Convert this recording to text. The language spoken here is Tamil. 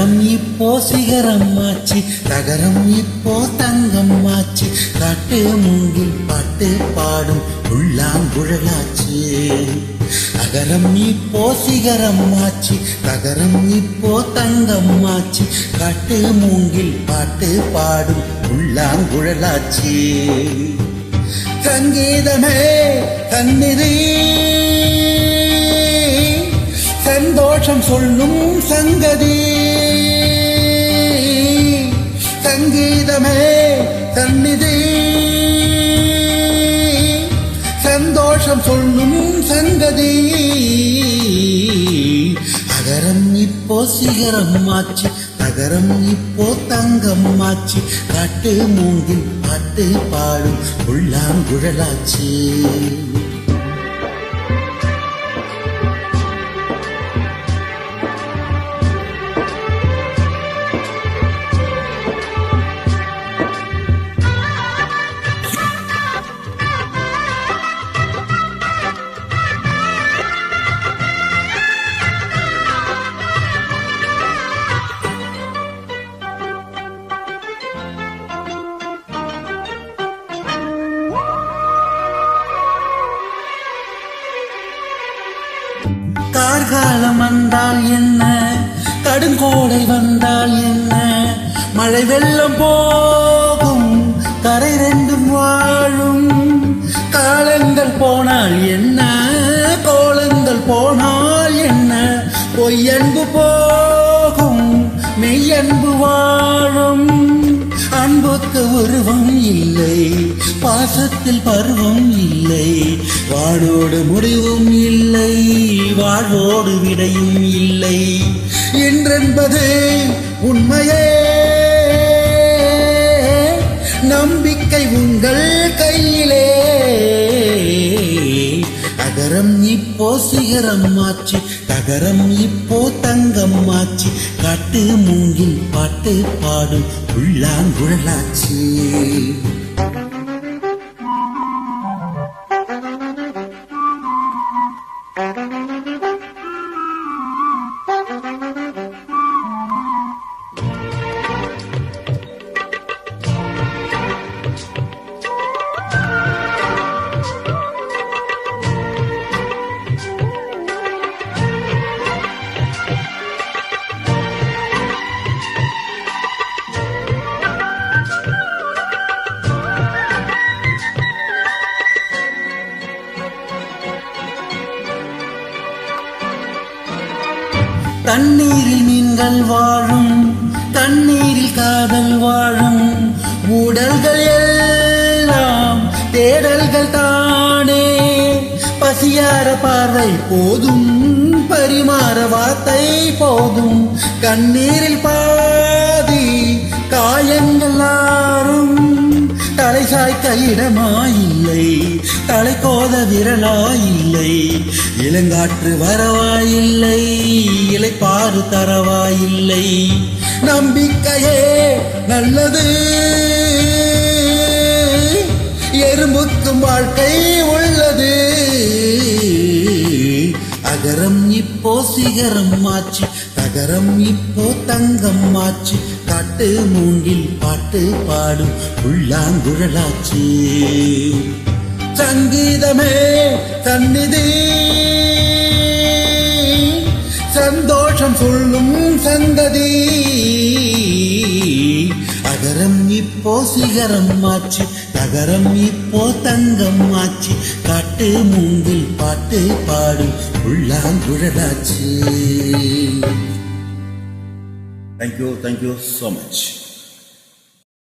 அகரம் இப்போ சிகரம் ஆச்சு, தகரம் இப்போ தங்கம் ஆச்சு, காட்டு மூங்கில் பாட்டு பாடும் உள்ளாங்குழலாச்சு. அகரம் இப்போ சிகரம் ஆச்சு, தகரம் இப்போ தங்கம் ஆச்சு, காட்டு மூங்கில் பாட்டு பாடும் உள்ளாங்குழலாச்சு. சங்கீதமே கண்ணிதி சந்தோஷம் சொல்லும் சங்கதி, சங்கீதமே சந்நிதி சந்தோஷம் சொல்லும் சங்கதி. அகரம் இப்போ சிகரம் ஆச்சு, தகரம் இப்போ தங்கம் ஆச்சு, காட்டு மூங்கில் பாட்டு பாடும் உள்ளாங்குழலாச்சு. கார்காலம் வந்தால் என்ன, கடுங்கோடை வந்தால் என்ன, மழை வெள்ளம் போகும் கரை ரெண்டும் வாழும். காலங்கள் போனால் என்ன, கோலங்கள் போனால் என்ன, பொய்யன்பு போகும் மெய்யன்பு வாழும். அன்புக்கு உருவம் இல்லை, பாசத்தில் பருவம் இல்லை, வாழோடு முடிவும் இல்லை, வாழ்வோடு விடையும் இல்லை. என்றென்பது உண்மையே, நம்பிக்கை உங்கள் கையிலே. அகரம் இப்போ சிகரம் ஆச்சு, தகரம் இப்போ தங்கம் ஆச்சு, காட்டு மூங்கில் பாட்டு பாடும் உள்ளாங்குழலாச்சு. தண்ணீரில் மீன்கள் வாழும், தண்ணீரில் காதல் வாழும், ஊடல்கள் எல்லாம் தேடல்கள் தானே. பசியார பார்வை போதும், பரிமாற வார்த்தை போதும், கண்ணீரில் பாதி காயங்கள் ஆறும். தலை சாய்க்க இடமாயில்லை, தலை கோத விரலாயில்லை, இளங்காற்று வரவாயில்லை, இலைப்பாறு தரவாயில்லை. நம்பிக்கையே நல்லது, எறும்புக்கும் வாழ்க்கை உள்ளது. அகரம் இப்போ சிகரம் ஆச்சு, தகரம் இப்போ தங்கம் ஆச்சு, காட்டு மூங்கில் பாட்டு பாடும் உள்ளாங்குழலாச்சு. சங்கீதமே சந்நிதி சந்தோஷம் சொல்லும் சங்கதி. அகரம் இப்போ சிகரம் ஆச்சு, தகரம் இப்போ தங்கம் ஆச்சு, காட்டு மூங்கில் பாட்டு பாடும் உள்ளாங்குழலாச்சு. Thank you so much.